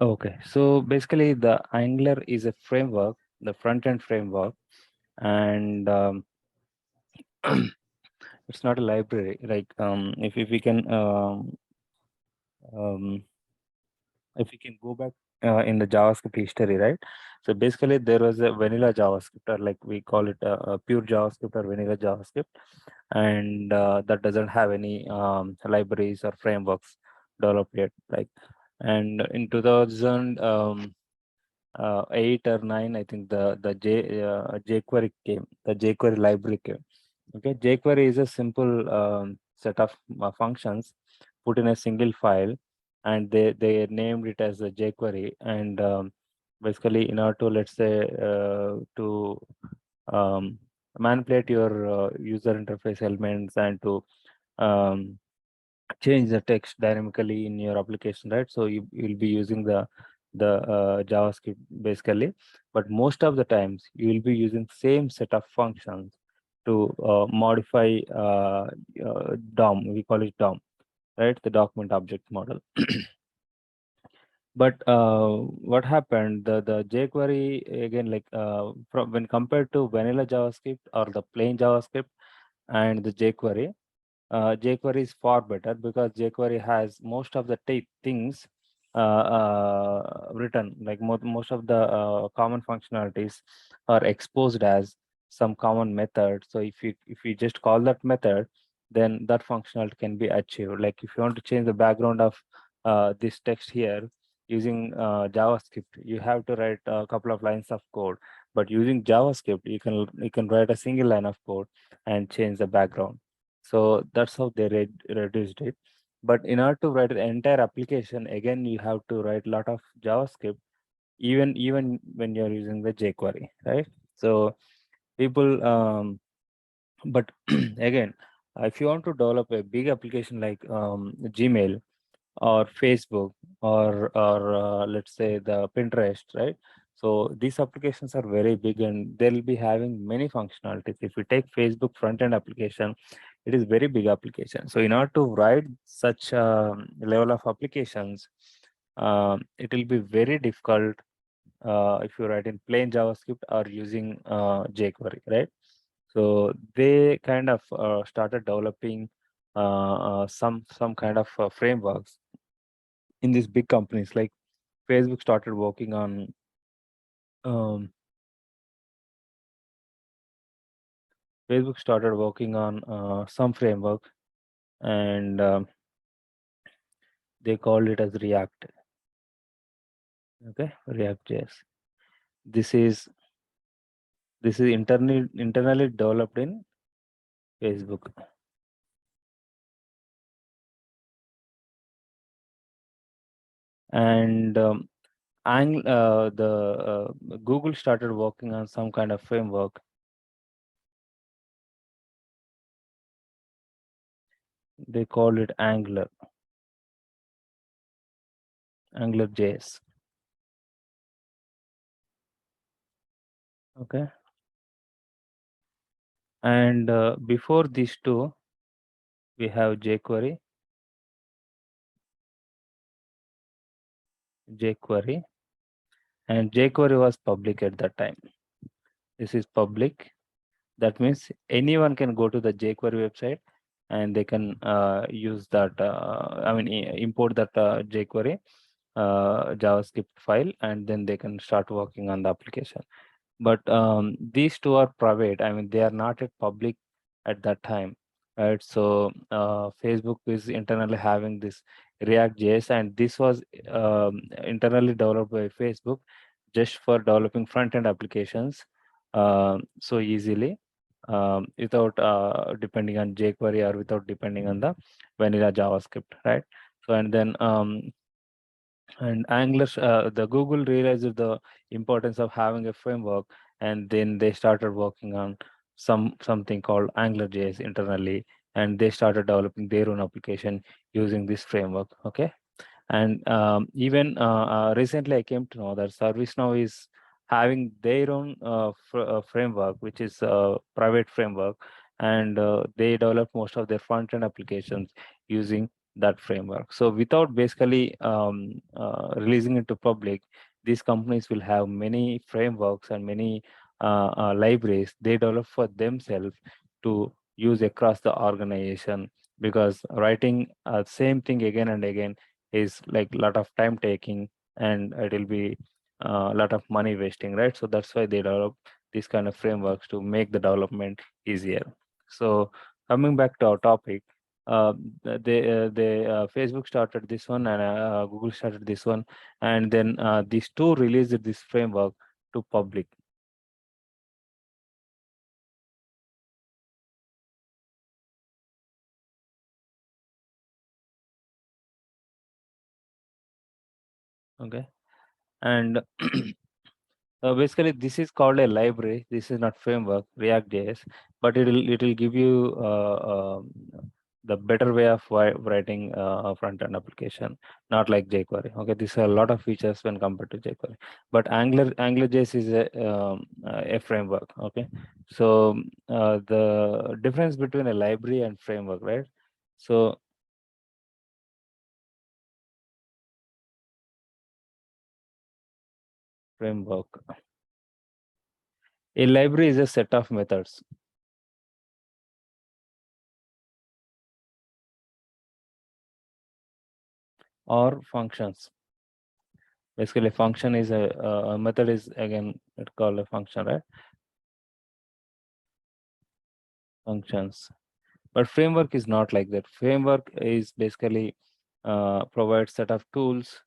Okay, so basically the Angular is a framework, the front-end framework, and it's not a library. Like if we can um, if we can go back in the JavaScript history, right? So basically, there was a vanilla JavaScript, or like we call it a pure JavaScript or vanilla JavaScript, and that doesn't have any libraries or frameworks developed yet. Like, and in 2000. 8 or 9, I think the jQuery came. The jQuery library came. Okay, jQuery is a simple set of functions put in a single file, and they named it as a jQuery. And basically, in order to, let's say, to um, manipulate your user interface elements and to um, change the text dynamically in your application, right? So you'll be using the JavaScript basically, but most of the times you will be using same set of functions to modify DOM. We call it DOM, right? The document object model. But what happened? The jQuery again, like from when compared to vanilla JavaScript or the plain JavaScript and the jQuery, jQuery is far better because jQuery has most of the things written, like most of the common functionalities are exposed as some common method. So if you just call that method, then that functionality can be achieved. Like if you want to change the background of this text here using JavaScript, you have to write a couple of lines of code. But using JavaScript, you can write a single line of code and change the background. So that's how they reduced it. But in order to write an entire application, again, you have to write a lot of JavaScript, even when you're using the jQuery, right? So people, but again, if you want to develop a big application like Gmail or Facebook or let's say the Pinterest, right? So these applications are very big and they'll be having many functionalities. If you take Facebook front end application, it is very big application. So in order to write such level of applications, it will be very difficult if you write in plain JavaScript or using jQuery, right? So they kind of started developing some kind of frameworks in these big companies. Like Facebook started working on um, some framework, and they called it as React. Okay, React.js. This is internally developed in Facebook, and the Google started working on some kind of framework. They called it Angular.js. Okay, and before these two, we have jQuery, and jQuery was public at that time. This is public. That means anyone can go to the jQuery website and they can use that. Import that jQuery JavaScript file, and then they can start working on the application. But these two are private. I mean, they are not yet public at that time, right? So Facebook is internally having this React.js, and this was internally developed by Facebook just for developing front-end applications so easily, without depending on jQuery or without depending on the vanilla JavaScript, right? So and then and Angular, the Google realized the importance of having a framework, and then they started working on something called AngularJS internally, and they started developing their own application using this framework. Okay, and even recently, I came to know that ServiceNow is having their own framework, which is a private framework, and they develop most of their front end applications using that framework. So without basically releasing it to public, these companies will have many frameworks and many libraries they develop for themselves to use across the organization, because writing same thing again and again is like a lot of time taking, and it will be a lot of money wasting, right? So that's why they develop these kind of frameworks to make the development easier. So coming back to our topic, uh, Facebook started this one, and Google started this one, and then these two released this framework to public. Okay, and basically this is called a library. This is not framework, React.js, but it will give you the better way of writing a front-end application, not like jQuery. Okay, these are a lot of features when compared to jQuery. But AngularJS is a framework. Okay, so the difference between a library and framework, right? So framework, a library is a set of methods or functions. Basically, function is a method is again it called a function, right? Functions. But framework is not like that. Framework is basically provides set of tools,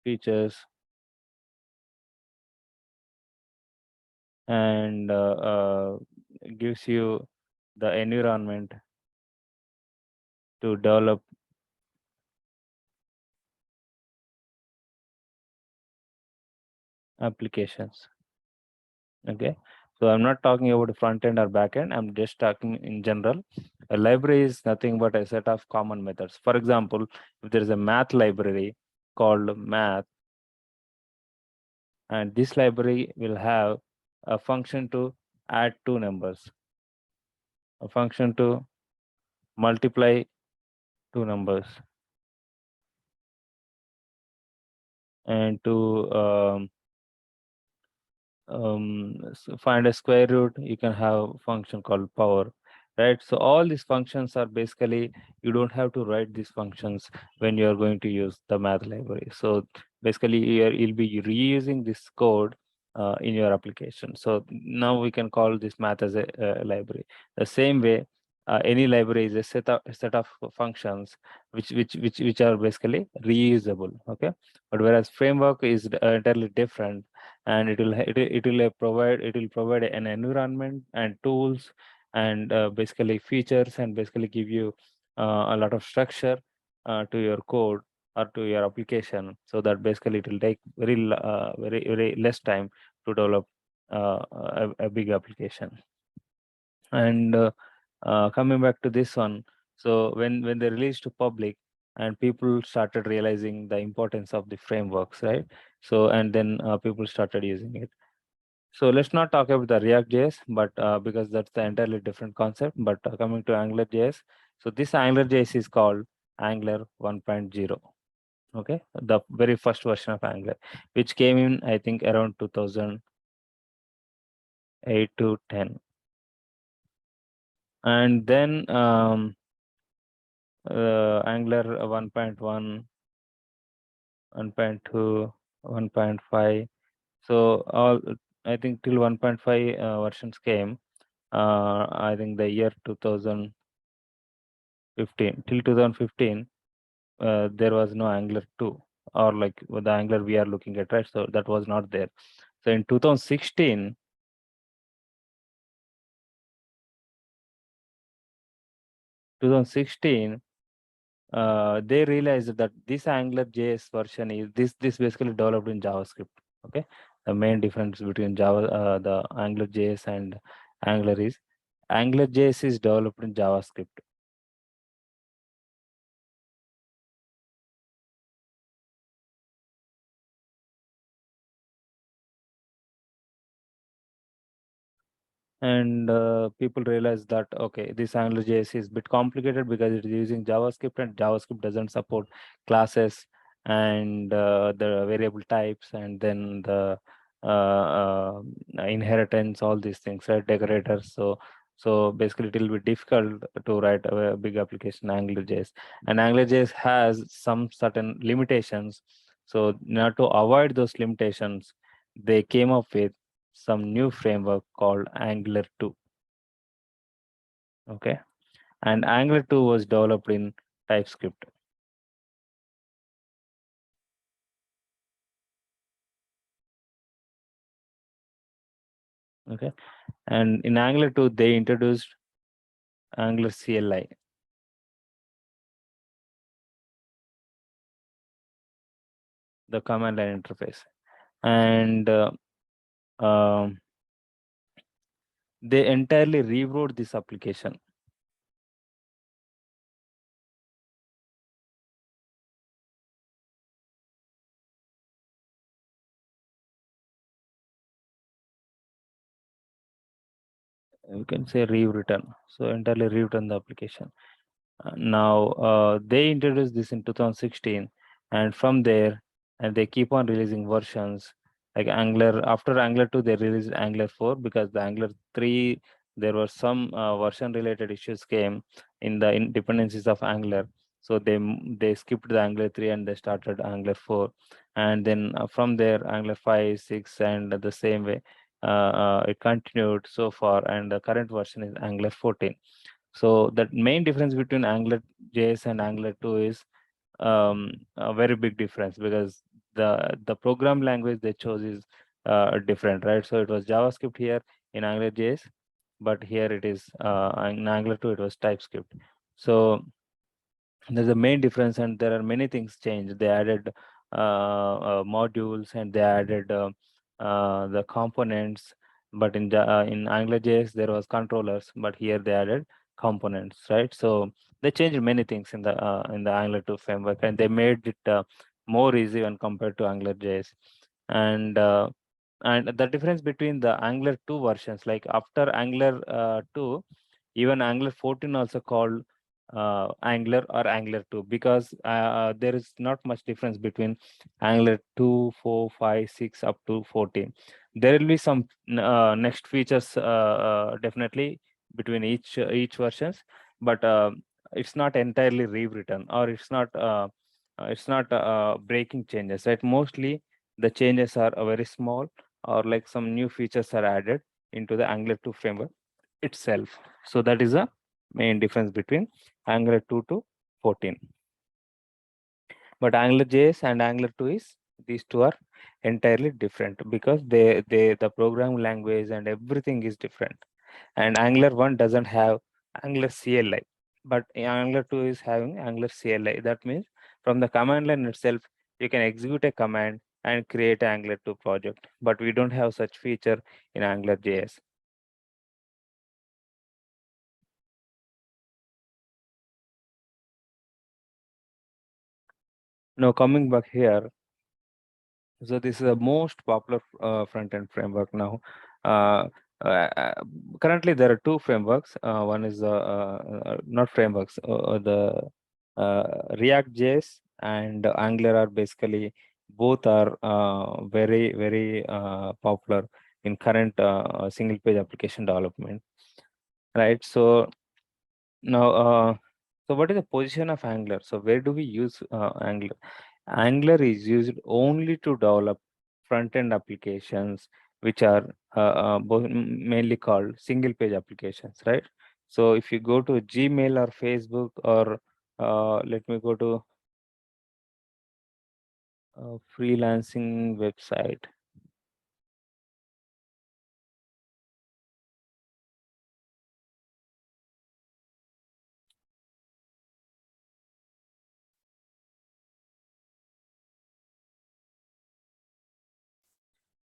features, and gives you the environment to develop applications. Okay, so I'm not talking about the front end or back end. I'm just talking in general. A library is nothing but a set of common methods. For example, if there is a math library called math, and this library will have a function to add two numbers, a function to multiply two numbers, and to find a square root. You can have a function called power, right? So all these functions are basically, you don't have to write these functions when you are going to use the math library. So basically you'll be reusing this code in your application. So now we can call this math as a library. The same way, any library is a set of functions which are basically reusable. Okay, but whereas framework is entirely different, and it will provide an environment and tools, and basically features, and basically give you a lot of structure to your code or to your application, so that basically it will take very less time to develop a big application. And coming back to this one, so when they released to public, and people started realizing the importance of the frameworks, right? So and then people started using it. So let's not talk about the React.js, but because that's the entirely different concept. But coming to AngularJS, so this AngularJS is called Angular 1.0. Okay, the very first version of Angular, which came in I think around 2008 to 10, and then Angular 1.1, 1.2, 1.5. So all I think till 1.5 versions came. I think the year 2015 till 2015, there was no Angular 2, or like with the Angular we are looking at, right? So that was not there. So in 2016, they realized that this Angular JS version is this basically developed in JavaScript. Okay, the main difference between the Angular JS and Angular is Angular JS is developed in JavaScript. And people realize that, okay, this AngularJS is a bit complicated because it is using JavaScript, and JavaScript doesn't support classes and the variable types, and then the inheritance, all these things, right? Decorators. So basically, it will be difficult to write a big application AngularJS, and AngularJS has some certain limitations. So now to avoid those limitations, they came up with some new framework called Angular 2. Okay, and Angular 2 was developed in TypeScript. Okay, and in Angular 2 they introduced Angular CLI. The command line interface, and they entirely rewrote this application. You can say rewritten. So entirely rewritten the application. Now they introduced this in 2016, and from there, and they keep on releasing versions like Angular. After Angular 2, they released Angular 4 because the Angular 3 there were some version related issues came in the dependencies of Angular. So they skipped the Angular 3 and they started Angular 4, and then from there Angular 5, 6, and the same way it continued so far, and the current version is Angular 14. So the main difference between Angular JS and Angular 2 is a very big difference, because the program language they chose is different, right? So it was JavaScript here in Angular JS, but here it is in Angular 2 it was TypeScript. So there's a main difference, and there are many things changed. They added modules, and they added the components. But in AngularJS there was controllers, but here they added components, right? So they changed many things in the Angular 2 framework, and they made it more easy when compared to AngularJS. And and the difference between the Angular 2 versions, like after Angular 2, even Angular 14 also called Angular or Angular 2, because there is not much difference between Angular 2, 4, 5, 6 up to 14. There will be some next features definitely between each versions, but it's not entirely rewritten, or it's not breaking changes, right? Mostly the changes are very small, or like some new features are added into the Angular 2 framework itself. So that is the main difference between Angular 2 to 14. But Angular JS and Angular 2 is, these two are entirely different, because the programming language and everything is different. And Angular 1 doesn't have Angular CLI, but Angular 2 is having Angular CLI. That means from the command line itself, you can execute a command and create an Angular 2 project. But we don't have such feature in Angular JS. Now coming back here, so this is the most popular front-end framework now. Uh, uh, Currently, there are two frameworks. One is not frameworks. The React.js and Angular are basically, both are very popular in current single-page application development, right? So now, so what is the position of Angular? So where do we use Angular? Angular is used only to develop front-end applications, which are mainly called single-page applications, right? So if you go to Gmail or Facebook, or let me go to freelancing website.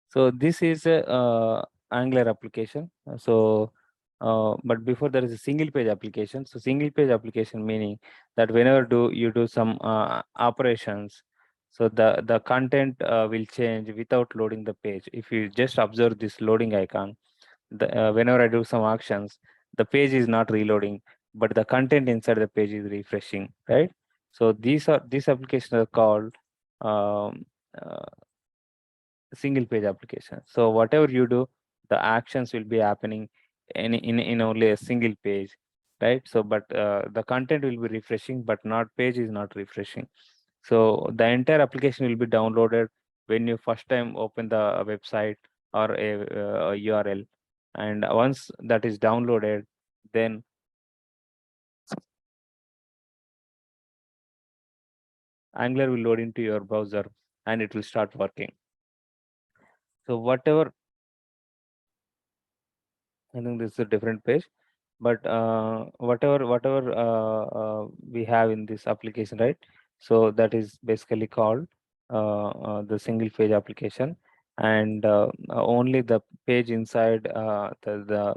So this is a Angular application. But before, there is a single page application. So single page application meaning that whenever you do some operations, so the content will change without loading the page. If you just observe this loading icon, whenever I do some actions, the page is not reloading, but the content inside the page is refreshing, right? So these applications are called um, uh, single page application. So whatever you do, the actions will be happening in only a single page, right? So but the content will be refreshing, but not page is not refreshing. So the entire application will be downloaded when you first time open the website or a URL, and once that is downloaded, then Angular will load into your browser and it will start working. So whatever, I think this is a different page, but whatever we have in this application, right? So that is basically called the single page application, and only the page inside the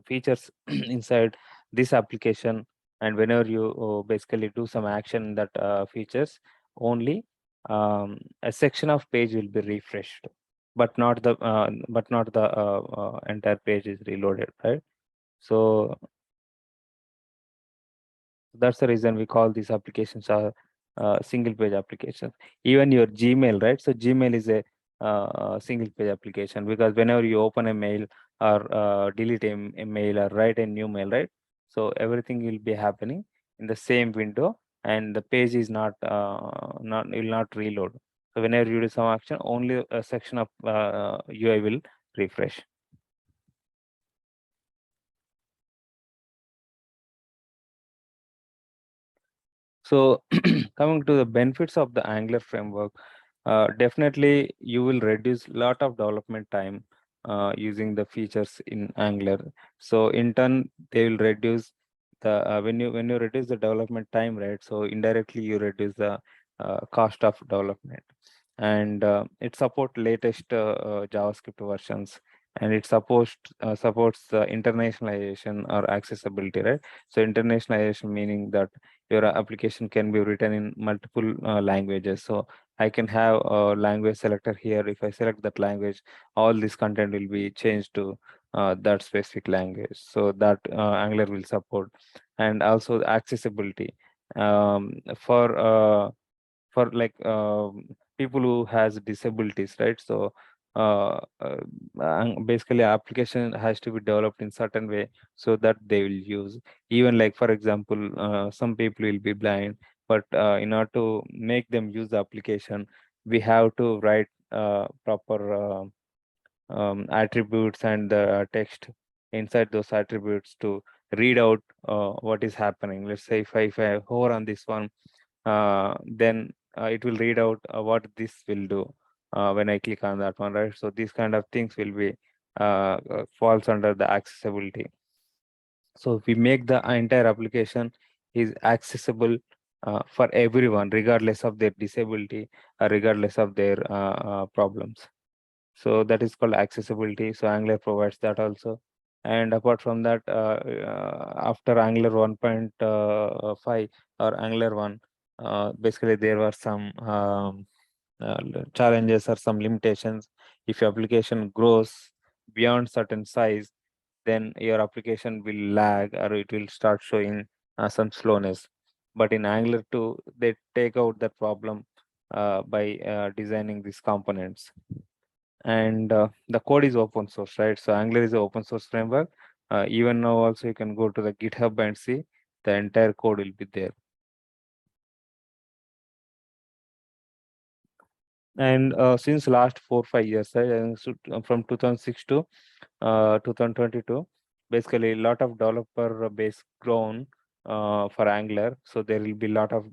features inside this application, and whenever you basically do some action in that features, only a section of page will be refreshed, but not the entire page is reloaded, right? So that's the reason we call these applications single page applications. Even your Gmail, right? So Gmail is a single page application, because whenever you open a mail or delete a mail or write a new mail, right? So everything will be happening in the same window, and the page is not will not reload. So whenever you do some action, only a section of UI will refresh. So coming to the benefits of the Angular framework, definitely you will reduce lot of development time using the features in Angular. So in turn, they will reduce the when you reduce the development time, right? So indirectly you reduce the cost of development, and it support latest JavaScript versions, and it supports internationalization or accessibility, right? So internationalization meaning that your application can be written in multiple languages. So I can have a language selector here. If I select that language, all this content will be changed to that specific language. So that Angular will support, and also the accessibility for like people who has disabilities, right? So basically application has to be developed in certain way so that they will use. Even like for example, some people will be blind, but in order to make them use the application, we have to write proper attributes and the text inside those attributes to read out what is happening. Let's say if I hover on this one, then it will read out what this will do when I click on that one, right? So these kind of things will be falls under the accessibility. So if we make the entire application is accessible for everyone, regardless of their disability or regardless of their problems. So that is called accessibility. So Angular provides that also. And apart from that, after Angular 1.5 or Angular 1, basically there were some challenges or some limitations. If your application grows beyond certain size, then your application will lag or it will start showing some slowness. But in Angular 2, they take out that problem by designing these components. And the code is open source, right? So Angular is an open source framework. Even now also you can go to the GitHub and see the entire code will be there. And since last 4 5 years, right, I think from 2006 to 2022, basically a lot of developer base grown for Angular. So there will be a lot of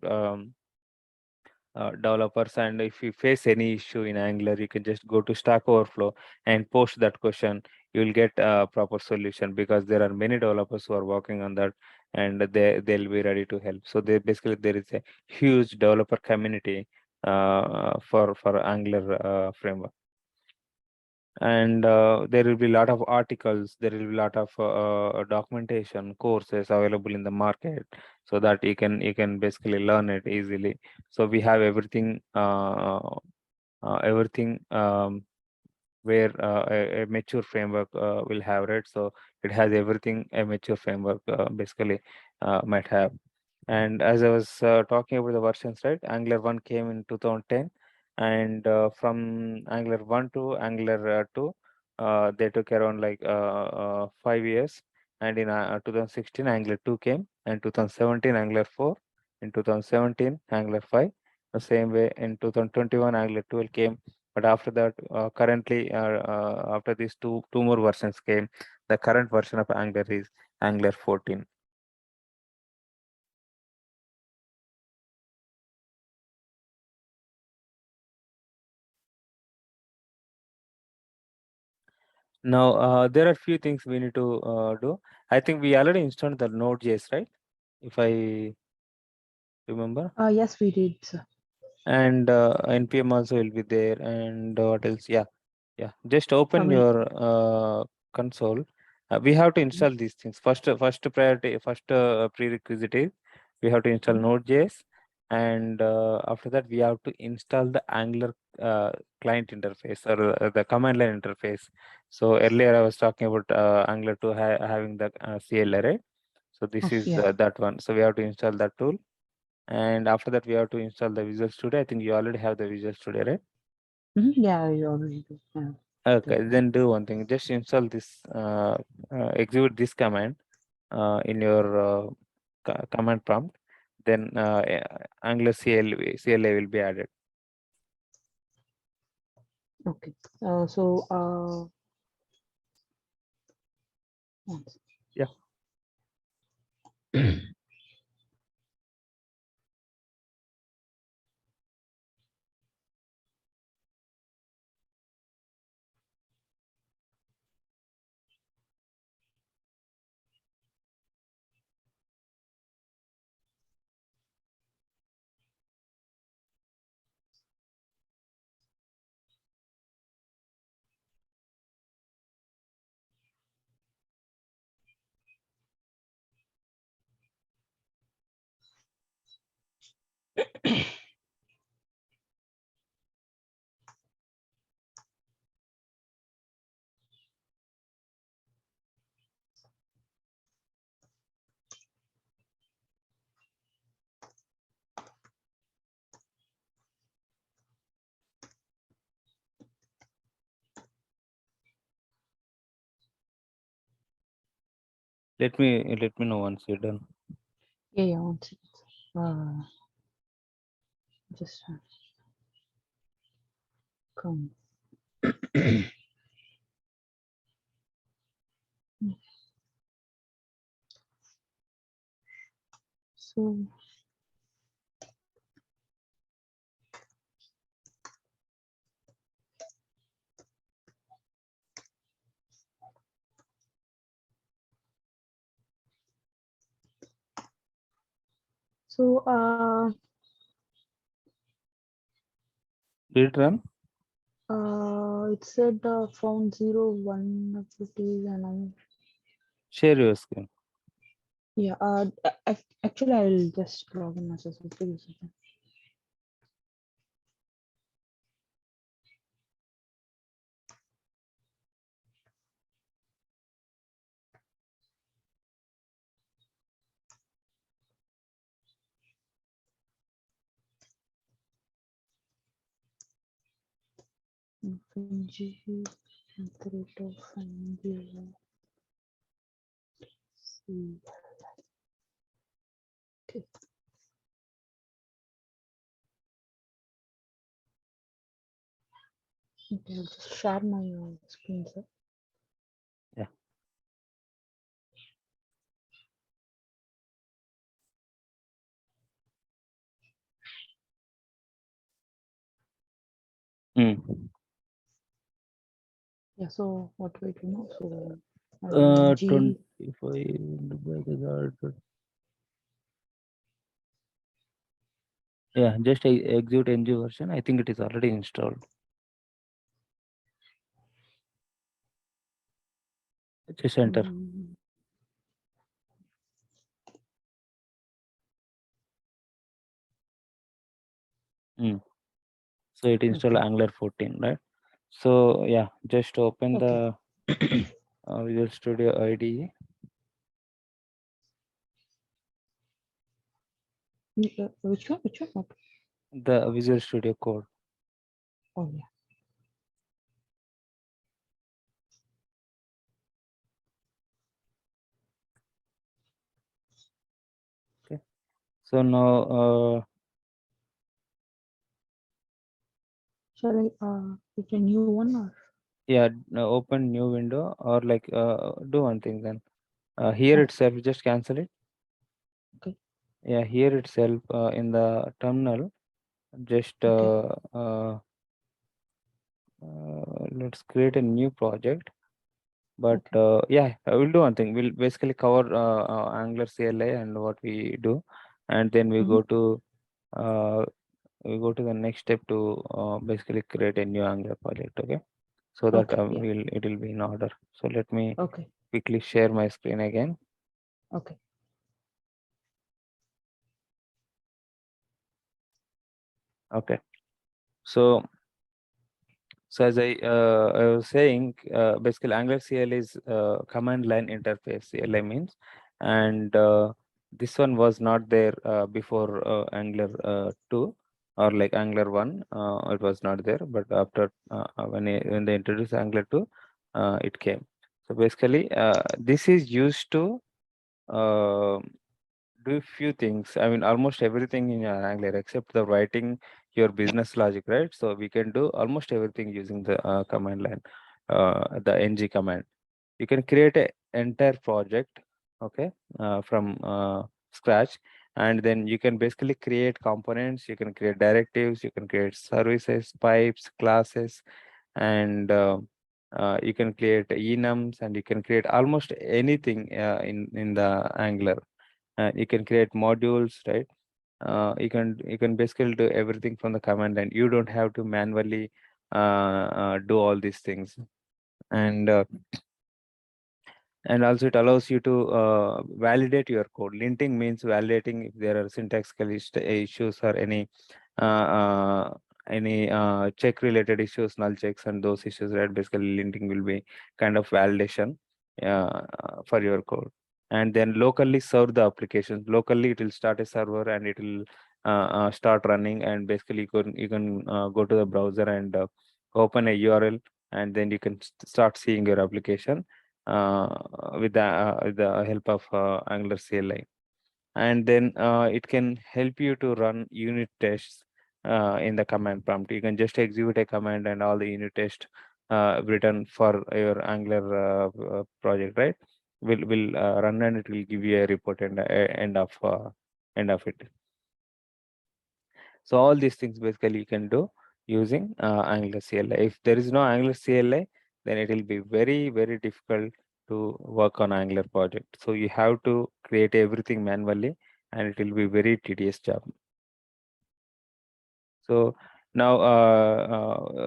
developers, and if you face any issue in Angular, you can just go to Stack Overflow and post that question. You will get a proper solution, because there are many developers who are working on that, and they'll be ready to help. So they basically there is a huge developer community for Angular framework. And there will be a lot of articles, there will be a lot of documentation courses available in the market, so that you can basically learn it easily. So we have everything where a mature framework will have, right? So it has everything a mature framework basically might have. And as I was talking about the versions, right? Angular 1 came in 2010, and from Angular 1 to Angular 2, they took around like 5 years. And in 2016, Angular 2 came, and 2017, Angular 4, in 2017, Angular 5. The same way in 2021, Angular 12 came. But after that, currently, after these two more versions came, the current version of Angular is Angular 14. Now, there are few things we need to do. I think we already installed the Node.js, right? If I remember. Yes, we did, sir. And npm also will be there. And what else? Yeah. Just open Will your console. We have to install these things. First priority, first prerequisite is we have to install Node.js, and after that we have to install the Angular client interface, or the command line interface. So earlier I was talking about Angular 2 having the CLI, right? So this is yeah. that one. So we have to install that tool. And after that, we have to install the Visual Studio. I think you already have the Visual Studio, right? Yeah, you already do. Yeah. Okay, then do one thing. Just install this, execute this command in your command prompt. Then Angular CLI will be added. Okay. So, once. Yeah. Let me know once you're done. Yeah, once. Just come. So, so, Did it run? it said found 0 1 activities, and Share your screen. yeah. Actually, I'll just log in as a second. FNG, rate of Angular. See. Okay. Okay, I'll just share my screen, sir. Yeah. Yeah, so what do I do now? So, ING. 25. Yeah, just execute ng version. I think it is already installed. Just enter. So it installed Okay. Angular 14, right? So yeah, just open Okay. the Visual Studio IDE. Which one? Which one? Okay. The Visual Studio Code. Oh yeah. Okay. So now, Shall I pick a new one or? yeah, now open new window, or like do one thing then. Here Okay. itself, just cancel it. Okay. Yeah, here itself in the terminal, just Okay. let's create a new project. But Okay. yeah, I will do one thing. We'll basically cover Angular CLI and what we do, and then Mm-hmm. uh, we go to the next step to basically create a new Angular project. Okay, so that Okay. Yeah. it will be in order. So let me Okay. quickly share my screen again. Okay. Okay, so as I was saying, basically Angular CLI is command line interface. CLI means, and this one was not there before Angular 2 or like Angular 1. It was not there, but after when they introduced Angular 2, it came. So basically, this is used to uh, do few things. I mean, almost everything in your Angular except the writing your business logic, right? So we can do almost everything using the command line, the ng command. You can create a entire project, okay, from scratch, and then you can basically create components. You can create directives. You can create services, pipes, classes, and you can create enums, and you can create almost anything in the Angular. And you can create modules, right? You can basically do everything from the command line. You don't have to manually do all these things. And also it allows you to validate your code. Linting means validating if there are syntactical issues or any check related issues, null checks and those issues, right? Basically linting will be kind of validation for your code. And then locally serve the applications. Locally it will start a server and it will start running, and basically you can go to the browser and open a URL, and then you can start seeing your application with the help of Angular CLI. And then it can help you to run unit tests in the command prompt. You can just execute a command and all the unit tests written for your Angular project, right? Will run, and it will give you a report and end of it. So all these things basically you can do using Angular CLI. If there is no Angular CLI, then it will be very difficult to work on Angular project. So you have to create everything manually, and it will be very tedious job. So now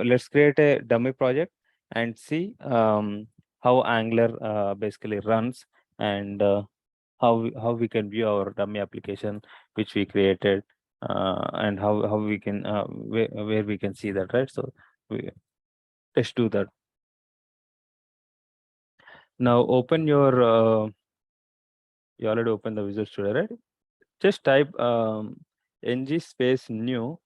let's create a dummy project and see how Angular basically runs, and how we can view our dummy application which we created, and how we can where we can see that, right? So let's do that. Now open your you already opened the Visual Studio, right? Just type ng space new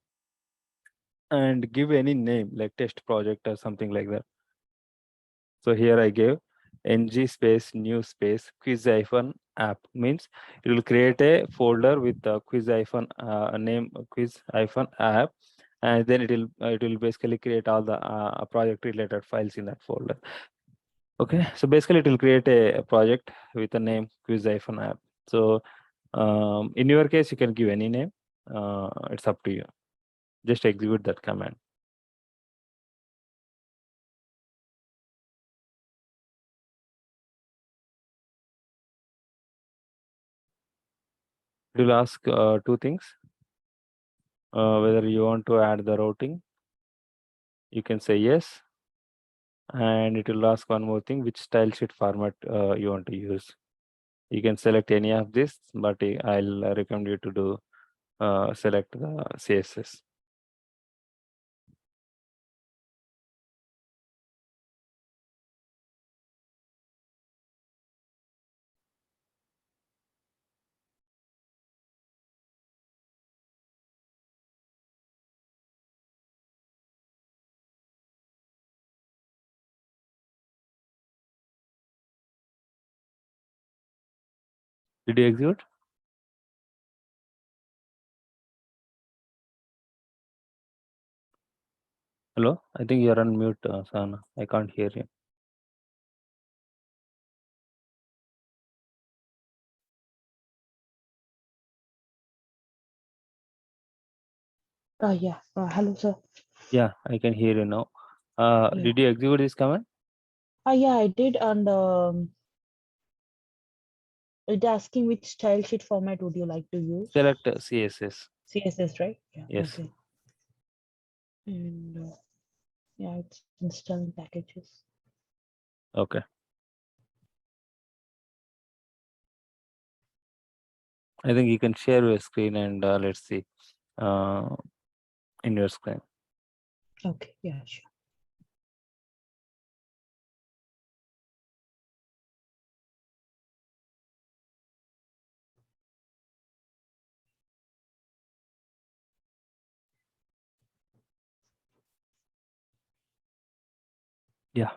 and give any name like test project or something like that. So here I gave ng space new space quiz hyphen app. Means it will create a folder with the quiz hyphen name quiz hyphen app, and then it will basically create all the project related files in that folder. Okay, so basically it will create a project with a name quiz hyphen app. So in your case you can give any name. It's up to you. Just execute that command. It will ask two things. Whether you want to add the routing, you can say yes, and it will ask one more thing, which style sheet format you want to use. You can select any of this, but I'll recommend you to do select the CSS. Did you execute? Hello? I think you're on mute, Sana. I can't hear you. Yeah. Hello, sir. Yeah, I can hear you now. Yeah. Did you execute this command? Yeah, I did, and it asking which style sheet format would you like to use? Select CSS. CSS, right? Yeah. Yes. Okay. And yeah, it's installing packages. Okay. I think you can share your screen and let's see in your screen. Okay. Yeah. Sure. Yeah.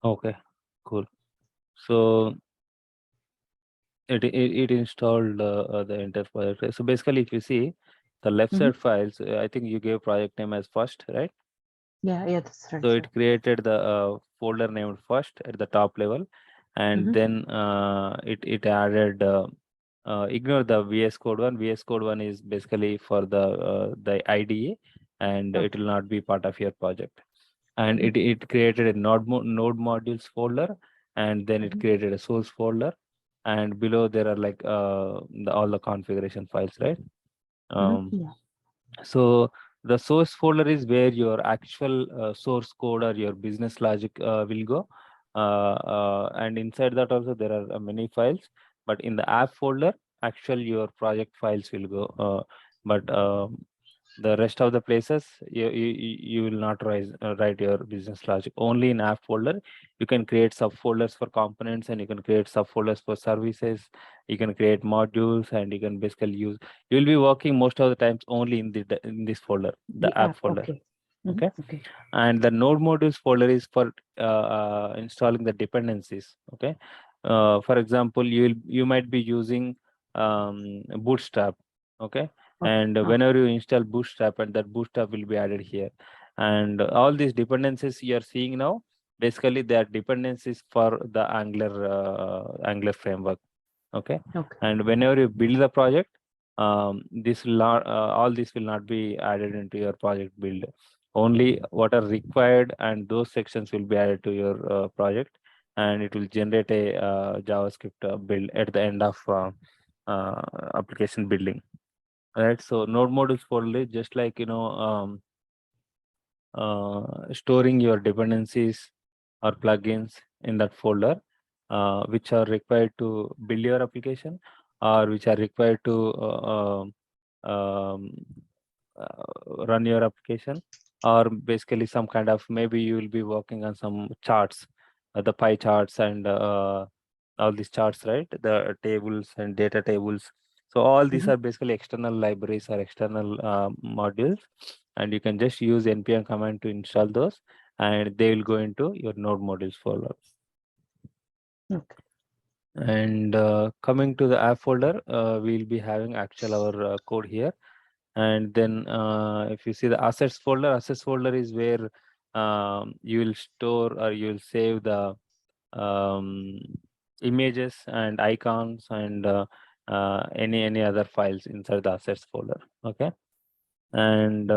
Okay. Cool. So it installed the entire project. So basically, if you see the left Mm-hmm. side files, I think you gave project name as first, right? Yeah. Yeah. That's right, So sir. it created the folder named first at the top level, and Mm-hmm. then it added. Ignore the VS Code one. VS Code one is basically for the IDE, and it Okay. will not be part of your project. And Mm-hmm. it created a node modules folder, and then it Mm-hmm. created a source folder, and below there are like all the configuration files, right? Mm-hmm. Um, Yeah. so the source folder is where your actual source code or your business logic will go. And inside that also there are many files, but in the app folder, actual your project files will go. But the rest of the places you will not write your business logic. Only in app folder you can create subfolders for components, and you can create subfolders for services. You can create modules, and you can basically use. You will be working most of the times only in in this folder, The the app app. folder. Okay. Okay. Mm-hmm. Okay. And the node modules folder is for installing the dependencies. Okay. For example, you might be using bootstrap. Okay. Okay. And Okay. whenever you install bootstrap, and that bootstrap will be added here, and all these dependencies you are seeing now, basically they are dependencies for the Angular framework. Okay. Okay. And whenever you build the project, this will not all this will not be added into your project build. Only what are required, and those sections will be added to your project, and it will generate a JavaScript build at the end of uh, application building. Right. So node modules folder is just like storing your dependencies or plugins in that folder, which are required to build your application, or which are required to um, run your application, or basically some kind of, maybe you will be working on some charts, the pie charts and all these charts, right? The tables and data tables. So all these Mm-hmm. are basically external libraries or external modules, and you can just use npm command to install those, and they will go into your node modules folder. Okay. And coming to the app folder, we'll be having actual our code here. And then if you see the assets folder is where you will store or you will save the um, images and icons and any other files inside the assets folder. Okay. And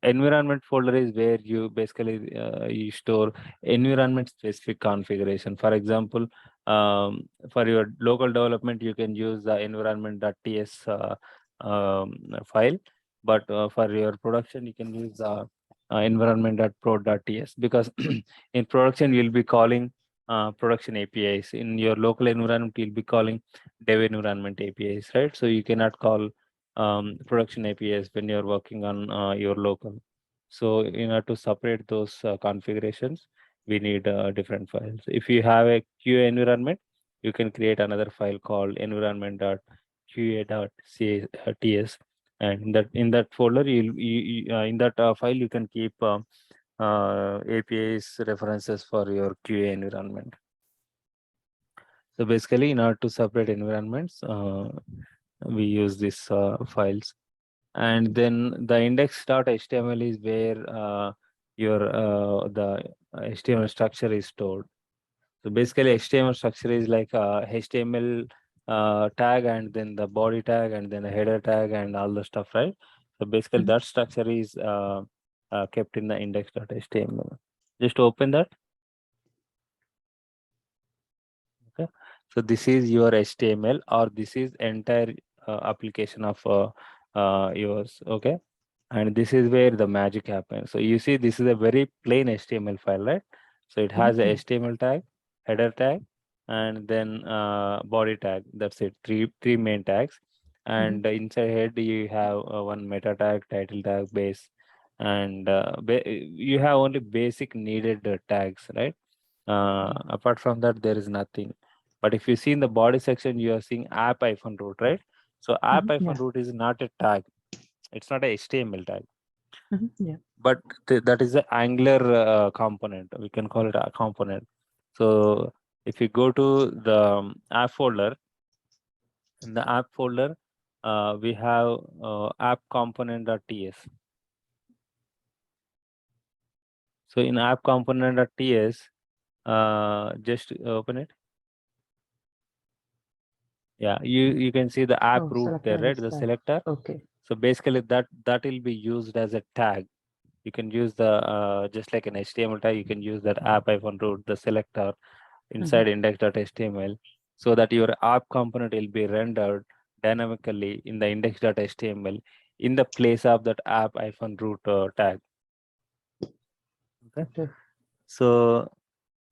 environment folder is where you basically you store environment specific configuration. For example, for your local development you can use the environment.ts file, but for your production you can use the environment.prod.ts, because in production you'll be calling production APIs. In your local environment you'll be calling dev environment APIs, right? So you cannot call production APIs when you're working on your local. So in order to separate those configurations, we need different files. If you have a QA environment, you can create another file called environment.qa qa.ts, and in that folder in that file you can keep APIs references for your QA environment. So basically, in order to separate environments, we use these files. And then the index.html is where your the HTML structure is stored. So basically, HTML structure is like a HTML tag, and then the body tag, and then a header tag, and all the stuff, right? So basically, Mhm. that structure is kept in the index.html. Just open that. Okay. So this is your HTML, or this is entire application of yours. Okay. And this is where the magic happens. So you see, this is a very plain HTML file, right? So it has a Yeah. HTML tag, header tag, and then body tag. That's it. Three main tags. Mhm. And inside head you have one meta tag, title tag, base, and you have only basic needed tags, right? Yeah. Apart from that, there is nothing. But if you see in the body section, you are seeing app-root, right? So Yeah. app-root is not a tag. It's not a HTML tag, Yeah. but that is the Angular component. We can call it a component. So if you go to the app folder, in the app folder, we have app component.ts. So in app component.ts, just open it. Yeah, you can see the app Oh, root there, selector right? is The that. selector. Okay. So basically that will be used as a tag. You can use the just like an HTML tag, you can use that app-root, the selector Mhm. inside index.html, so that your app component will be rendered dynamically in the index.html in the place of that app-root tag. Okay. Okay. So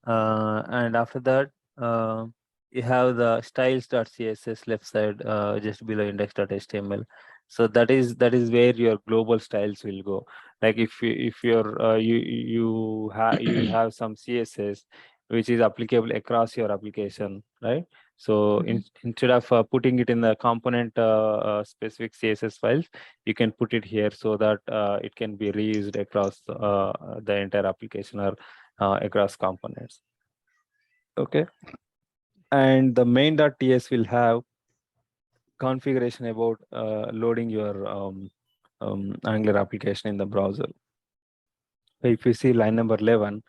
and after that, uh, you have the styles.css left side, just below index.html. So that is where your global styles will go. Like if you're you have some CSS which is applicable across your application, right? So Mhm. instead of putting it in the component specific CSS files, you can put it here so that it can be reused across the entire application, or across components. Okay. And the main.ts will have configuration about loading your Angular application in the browser. If you see line number 11,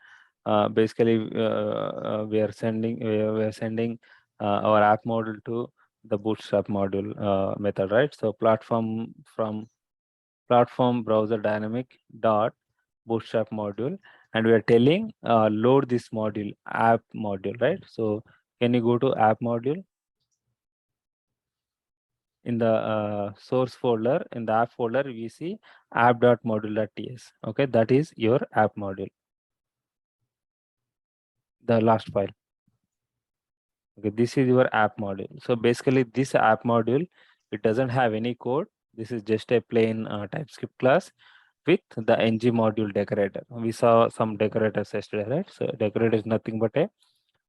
basically we are sending our app module to the Bootstrap module method, right? So platform browser dynamic dot Bootstrap module, and we are telling load this module, app module, right? So can you go to app module? In the source folder, in the app folder, we see app.module.ts. Okay, that is your app module, the last file. Okay, this is your app module. So basically, this app module, it doesn't have any code. This is just a plain Typescript class with the ng module decorator. We saw some decorators yesterday, right? So decorator is nothing but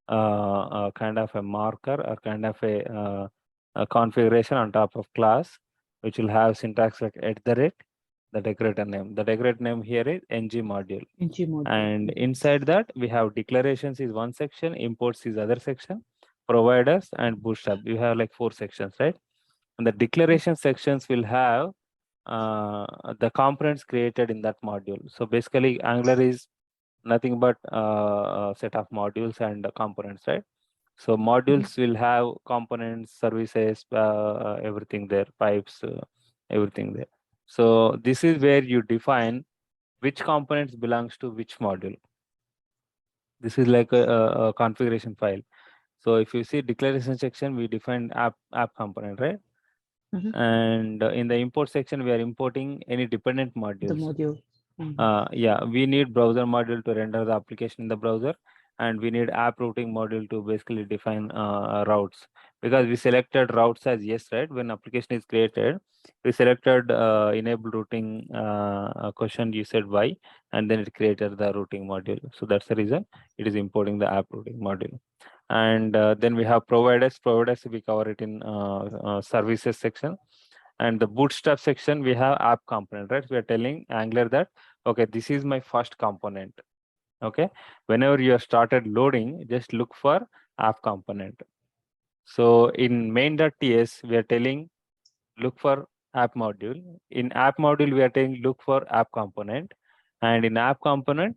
a kind of a marker, or kind of a configuration on top of class, which will have syntax like the decorator name. The decorator name here is ng module. NG module. And inside that, we have declarations is one section, imports is other section, providers and bootstrap. You have like 4 sections, right? And the declaration sections will have the components created in that module. So basically, Angular is nothing but a set of modules and components, right? So Mhm. modules will have components, services, everything there, pipes, everything there. So this is where you define which components belongs to which module. This is like a configuration file. So if you see declaration section, we define app component, right? Mhm. And in the import section, we are importing any dependent The modules. module. Yeah, we need browser module to render the application in the browser, and we need app routing module to basically define routes, because we selected routes as yes, right? When application is created, we selected enable routing question, you said why, and then it created the routing module. So that's the reason it is importing the app routing module. And then we have providers. Providers, we cover it in services section. And the bootstrap section, we have app component, right? We are telling Angular that, okay, this is my first component. Okay, whenever you have started loading, just look for app component. So in main.ts, we are telling look for app module. In app module, we are telling look for app component. And in app component,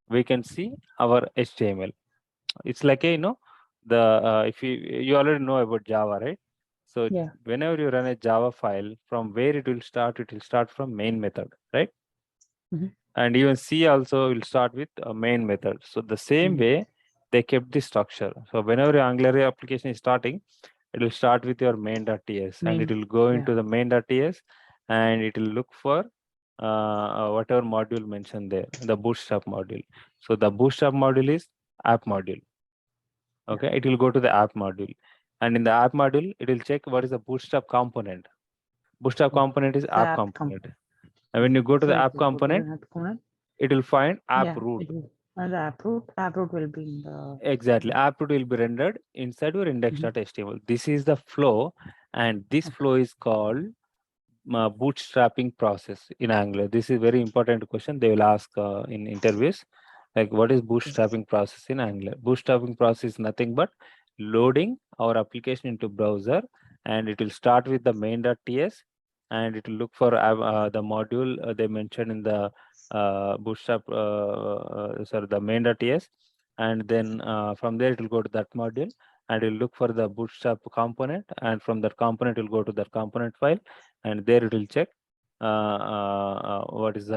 we can see our HTML. It's like a, the if you already know about Java, right? So Yeah. whenever you run a Java file, from where it will start from main method, right? Mhm. And even C also will start with a main method. So the same Mhm. way they kept the structure. So whenever your Angular application is starting, it will start with your main.ts and it Main. will go Yeah. into the main.ts and it will look for whatever module mentioned there, the bootstrap module. So the bootstrap module is app module. Yeah. Okay, it will go to the app module, and in the app module it will check what is the bootstrap component. Bootstrap Oh, component is the app app component, component. and when you go to So the it app will go to the component, app component. it will find app Yeah, root. it will. And the app root. App root will be in the. Exactly, app root will be rendered inside your Mhm. index.html. This is the flow, and this Okay. flow is called bootstrapping process in Angular. This is very important question they will ask in interviews. Like, what is Okay. bootstrapping process in Angular? Bootstrapping process is nothing but loading our application into browser, and it will start with the main.ts, and it will look for the module they mentioned in the bootstrap, sorry, the main.ts, and then from there it will go to that module, and it will look for the bootstrap component, and from that component it will go to that component file, and there it will check what is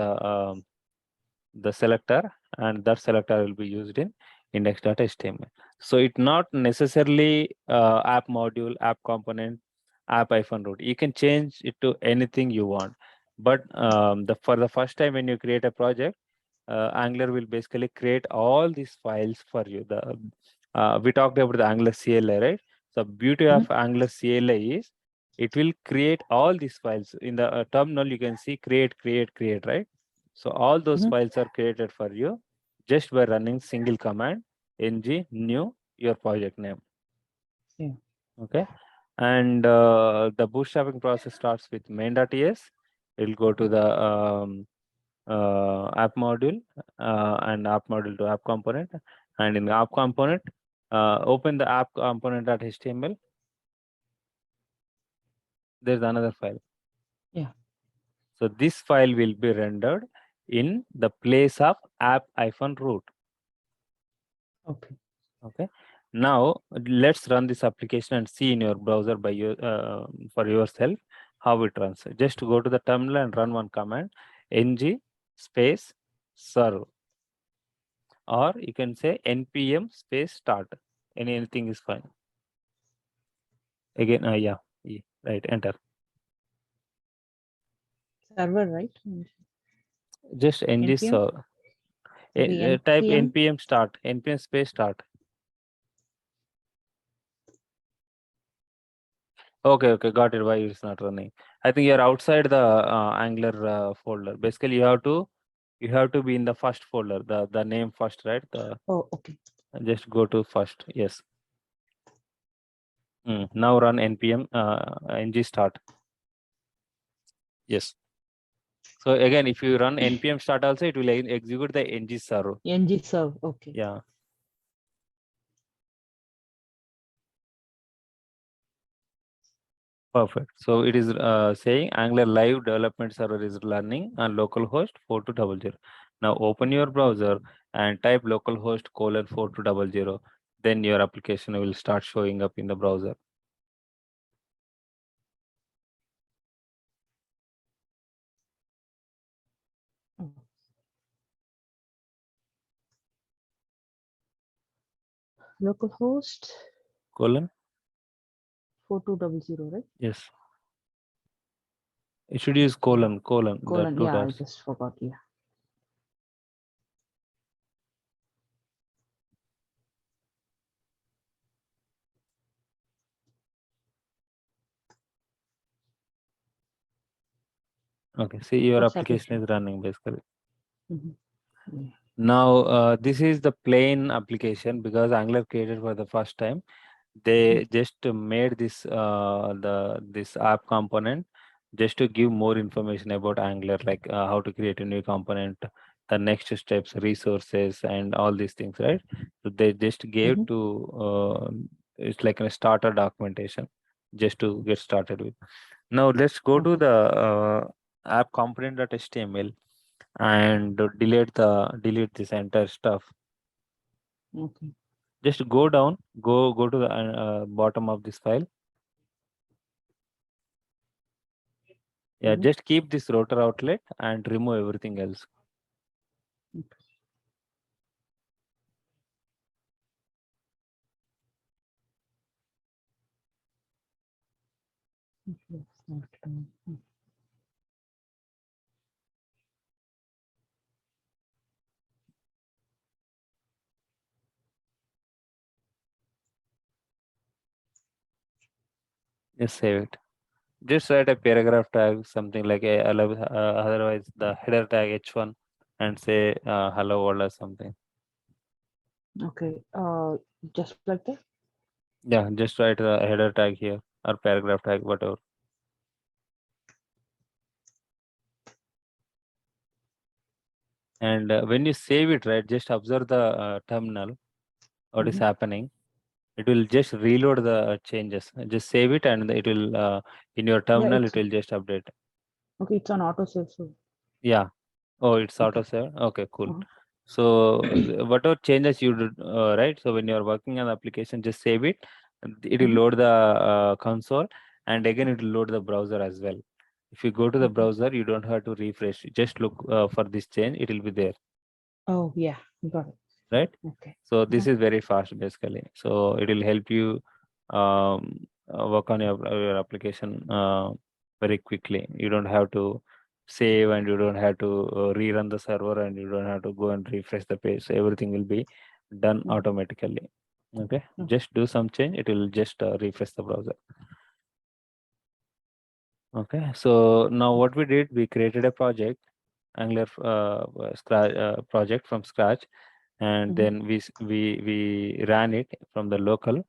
the selector, and that selector will be used in index.html. So it not necessarily app module, app component, app-root. You can change it to anything you want. But for the first time when you create a project, Angular will basically create all these files for you. We talked about the Angular CLI, right? So beauty of Mhm. Angular CLI is it will create all these files. In the terminal, you can see create, right? So all those Mhm. files are created for you just by running single command ng new your project name. Yeah. Okay, and the bootstrapping process starts with main.ts. It will go to the app module, and app module to app component, and in the app component, open the app component.html. There's another file. Yeah. So this file will be rendered in the place of app-root. Okay. Okay. Now let's run this application and see in your browser by your for yourself how it runs. Just go to the terminal and run one command, ng space serve, or you can say npm space start. Anything is fine. Again, right. Enter. Server, right? Just ng NPM. serve. Okay. Type NPM. npm start. Npm space start. Okay, got it. Why it's not running? I think you're outside the Angular folder. Basically, you have to be in the first folder, the name first, right? Oh, okay. Just go to first. Yes. Now run npm ng start. Yes. So again, if you run npm start also, it will execute the ng server. ng serve. Okay. Yeah. Perfect. So it is saying Angular Live Development Server is running on localhost 4200. Now open your browser and type localhost :4200. Then your application will start showing up in the browser. Oh. Localhost Colon? 4200, right? Yes. You should use Okay. colon, the Colon. two Yeah, I dots. just forgot. Yeah. Okay. See, your First application application. is running basically. Mhm. Yeah. Now, this is the plain application because Angular created for the first time. They just made this app component just to give more information about Angular, like how to create a new component, the next steps, resources, and all these things, right? So they just gave Mm-hmm. to it's like a starter documentation just to get started with. Now let's go to Okay. the app component.html and delete this entire stuff. Okay. Just go down, go to the bottom of this file. Yeah, Mm-hmm. just keep this rotor outlet and remove everything else. Okay. Okay. Start down. Just save it. Just write a paragraph tag, something like otherwise the header tag h1 and say hello world or something. Okay. Just like that. Yeah, just write the header tag here or paragraph tag, whatever. And when you save it, right, just observe the terminal, what is Mm-hmm. happening. It will just reload the changes. Just save it and it will, in your Yeah. terminal, it It's will just update. okay. It's on auto save. So Yeah. Oh, it's auto okay. save. Okay, cool. Uh-huh. So whatever changes you did, right? So when you're working on the application, just save it. And it will Mm-hmm. load the console, and again it will load the browser as well. If you go to the Okay. browser, you don't have to refresh. Just look for this change. It will be there, Oh yeah. Got it. right? Okay. So Uh-huh. this is very fast basically. So it will help you work on your application very quickly. You don't have to save and you don't have to rerun the server and you don't have to go and refresh the page. So everything will be done Okay. automatically. Okay, Okay. just do some change. It will just refresh the browser. Okay, so now what we did, we created a project, Angular scratch project from scratch, and Mm-hmm. then we ran it from the local,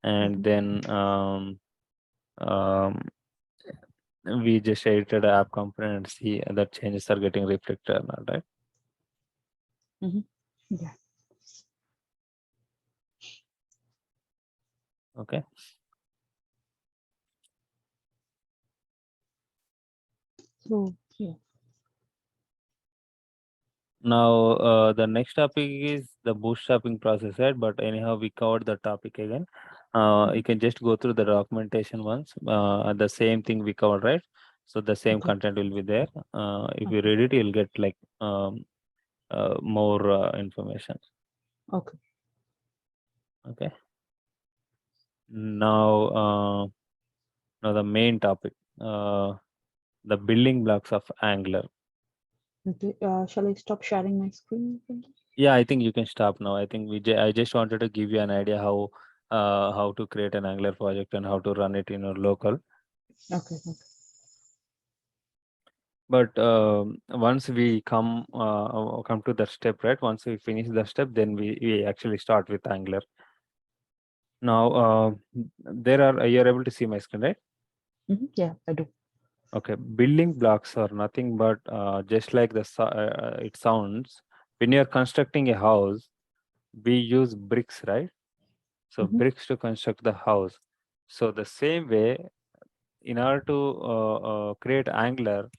and Mm-hmm. then um, we just edited the app component and see that changes are getting reflected or not, right? Mm-hmm. Yeah. Okay. So yeah. Now the next topic is the bootstrapping process, right? But anyhow, we covered the topic again. Mm-hmm. You can just go through the documentation once. The same thing we covered, right? So the same Okay. content will be there. If you Okay. read it, you'll get like more information. Okay. Okay. Now, now the main topic, the building blocks of Angular. Okay. Shall I stop sharing my screen? Yeah, I think you can stop now. I think I just wanted to give you an idea how to create an Angular project and how to run it in your local. Okay. Okay. But once we come to that step, right? Once we finish the step, then we actually start with Angular. Now, there are you're able to see my screen, right? Mm-hmm. Yeah, I do. Okay, building blocks are nothing but just like it sounds. When you're constructing a house, we use bricks, right? So Mm-hmm. bricks to construct the house. So the same way, in order to create Angular,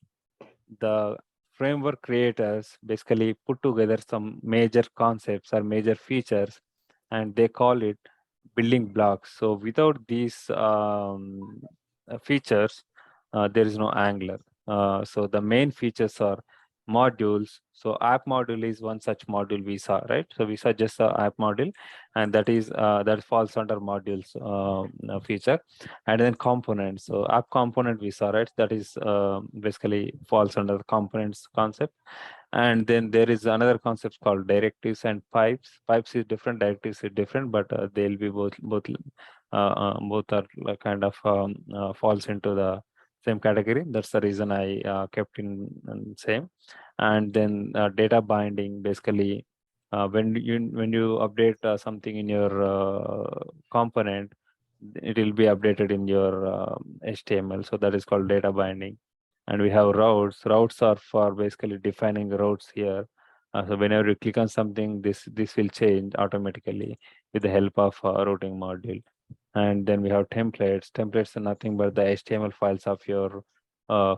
the framework creators basically put together some major concepts or major features, and they call it building blocks. So without these features, there is no Angular. So the main features are modules. So app module is one such module we saw, right? So we saw just the app module, and that falls under modules feature. And then components. So app component we saw, right? That is basically falls under the components concept. And then there is another concept called directives and pipes. Pipes is different, directives is different, but they'll be both are like kind of falls into the same category. That's the reason I kept in same. And then data binding, basically when you update something in your component, it will be updated in your HTML. So that is called data binding. And we have routes. Routes are for basically defining routes here. So whenever you click on something, this will change automatically with the help of routing module. And then we have templates. Templates are nothing but the HTML files of your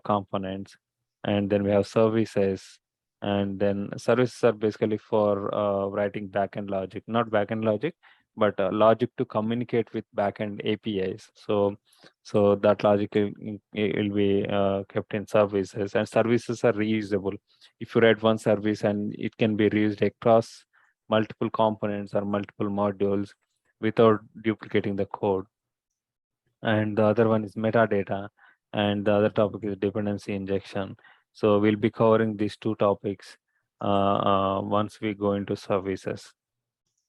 components. And then we have services. And then services are basically for writing backend logic, not backend logic, but logic to communicate with backend APIs. So that logic will be kept in services, and services are reusable. If you write one service and it can be reused across multiple components or multiple modules without duplicating the code. And the other one is metadata, and the other topic is dependency injection. So we'll be covering these two topics once we go into services,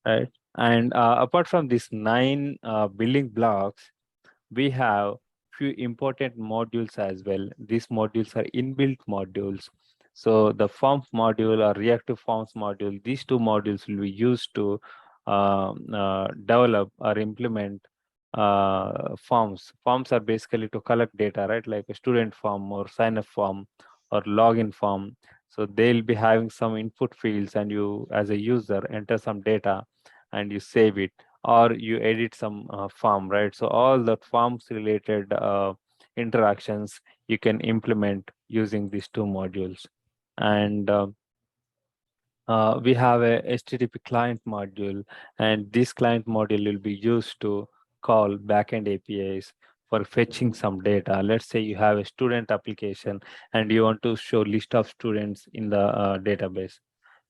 right? And apart from these 9 building blocks, we have few important modules as well. These modules are inbuilt modules. So the forms module or reactive forms module, these two modules will be used to develop or implement forms. Forms are basically to collect data, right? Like a student form or sign up form or login form. So they'll be having some input fields, and you as a user enter some data and you save it, or you edit some form, right? So all the forms related interactions you can implement using these two modules. And we have a HTTP client module, and this client module will be used to call backend APIs for fetching some data. Let's say you have a student application and you want to show list of students in the database,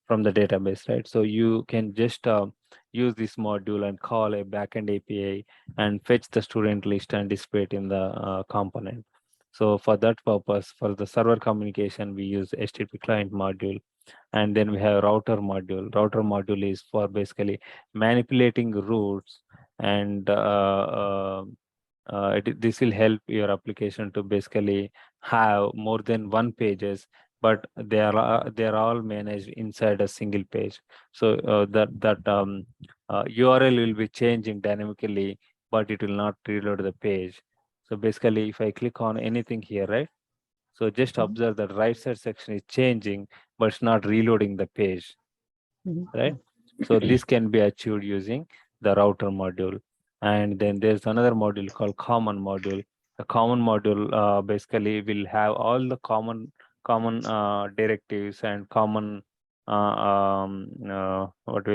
from the database, right? So you can just use this module and call a backend API and fetch the student list and display it in the component. So for that purpose, for the server communication, we use HTTP client module. And then we have router module. Router module is for basically manipulating routes, and this will help your application to basically have more than one pages, but they are all managed inside a single page. So that URL will be changing dynamically, but it will not reload the page. So basically, if I click on anything here, right? So just Mhm. observe that right side section is changing, but it's not reloading the page, right? Mhm. So this can be achieved using the router module. And then there's another module called common module. The common module basically will have all the common directives and common what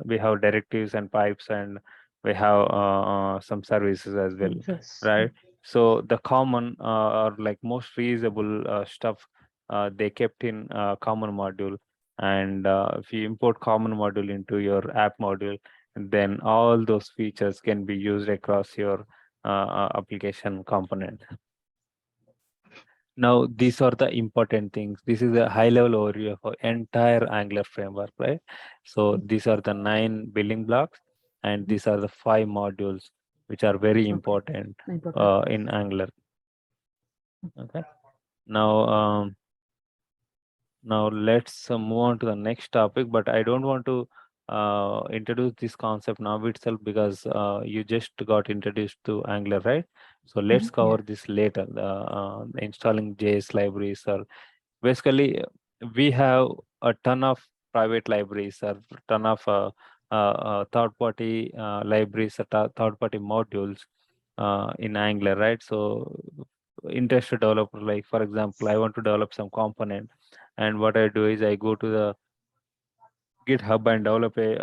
we have directives and pipes, and we have some services as well, Yes. right? So the common or like most reusable stuff they kept in common module. And if you import common module into your app module, then all those features can be used across your application component. Now, these are the important things. This is a high level overview of our entire Angular framework, right? So these are the 9 building blocks, and these are the 5 modules which are very Okay. important Important. in Angular. Okay. Now, Now let's move on to the next topic, but I don't want to introduce this concept now itself, because you just got introduced to Angular, right? So let's Yeah. cover this later. Installing JS libraries, or basically we have a ton of private libraries, or ton of third-party libraries, third-party modules in Angular, right? So interested developer, like for example, I want to develop some component, and what I do is I go to the GitHub and develop a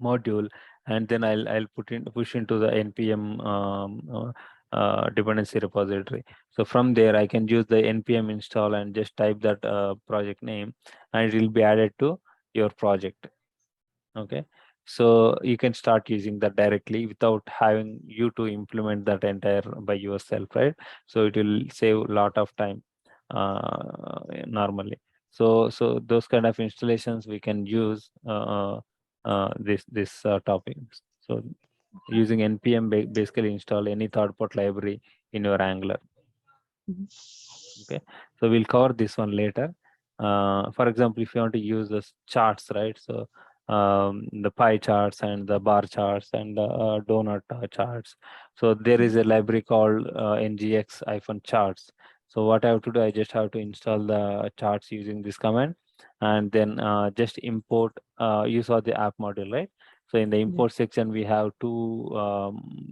module, and then I'll push into the npm dependency repository. So from there I can use the npm install and just type that project name, and it will be added to your project. Okay, so you can start using that directly without having you to implement that entire by yourself, right? So it will save a lot of time normally. So those kind of installations we can use this topics. So using npm basically install any third party library in your Angular. Mhm. Okay, so we'll cover this one later. For example, if you want to use this charts, right? So the pie charts and the bar charts and the donut charts. So there is a library called ngx-charts. So what I have to do, I just have to install the charts using this command, and then just import. You saw the app module, right? So in the Yeah. import section, we have two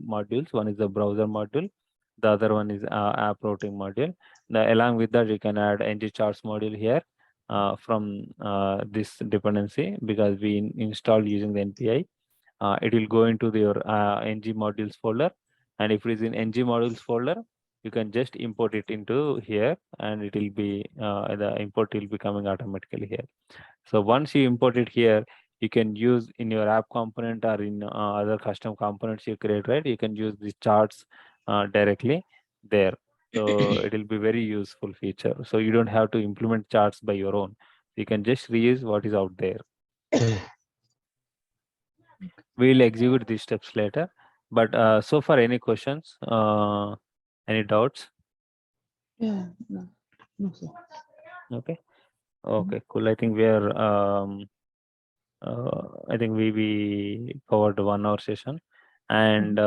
modules. One is the browser module. The other one is app routing module. Now, along with that, you can add ng charts module here from this dependency, because we installed using the NPI. It will go into your ng modules folder, and if it is in ng modules folder, you can just import it into here, and it will be the import will be coming automatically here. So once you import it here, you can use in your app component or in other custom components you create, right? You can use these charts directly there. So it will be very useful feature. So you don't have to implement charts by your own. You can just reuse what is out there. We'll execute these steps later. But so far, any questions? Any doubts? Yeah. No. No, sir. Okay. Okay, cool. I think we are I think we covered 1 hour session, and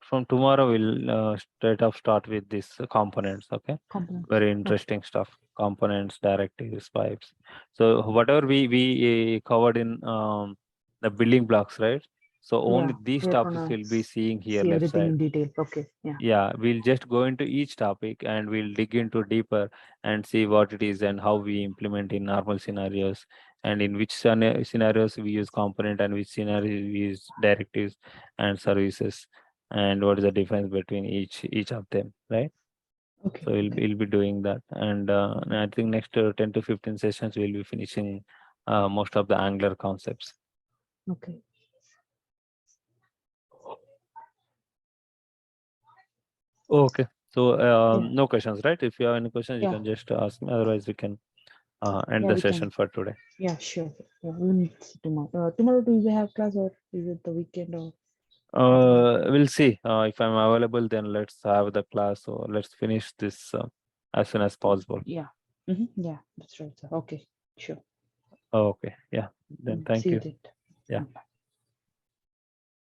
from tomorrow we'll straight up start with these components. Okay, Components. very Okay. interesting stuff. Components, directives, pipes. So whatever we covered in the building blocks, right? So Yeah. only these We're topics gonna we'll be seeing here see left everything side. in detail. Okay. Yeah. Yeah, we'll just go into each topic and we'll dig into deeper and see what it is and how we implement in normal scenarios, and in which scenarios we use component and which scenarios we use directives and services, and what is the difference between each of them, right? Okay. So Okay. we'll be doing that, and I think next 10 to 15 sessions we'll be finishing most of the Angular concepts. Okay. Okay. So Yeah. no questions, right? If you have any questions, you Yeah. can just ask me. Otherwise, we can end Yeah. the We can. session for today. Yeah. Sure. Yeah. We'll meet tomorrow. Tomorrow, do we have class, or is it the weekend, or something like that? We'll see. If I'm available, then let's have the class. So let's finish this as soon as possible. Yeah. Yeah. That's right, sir. Okay. Sure. Okay. Yeah. Then thank See you you. then. Yeah.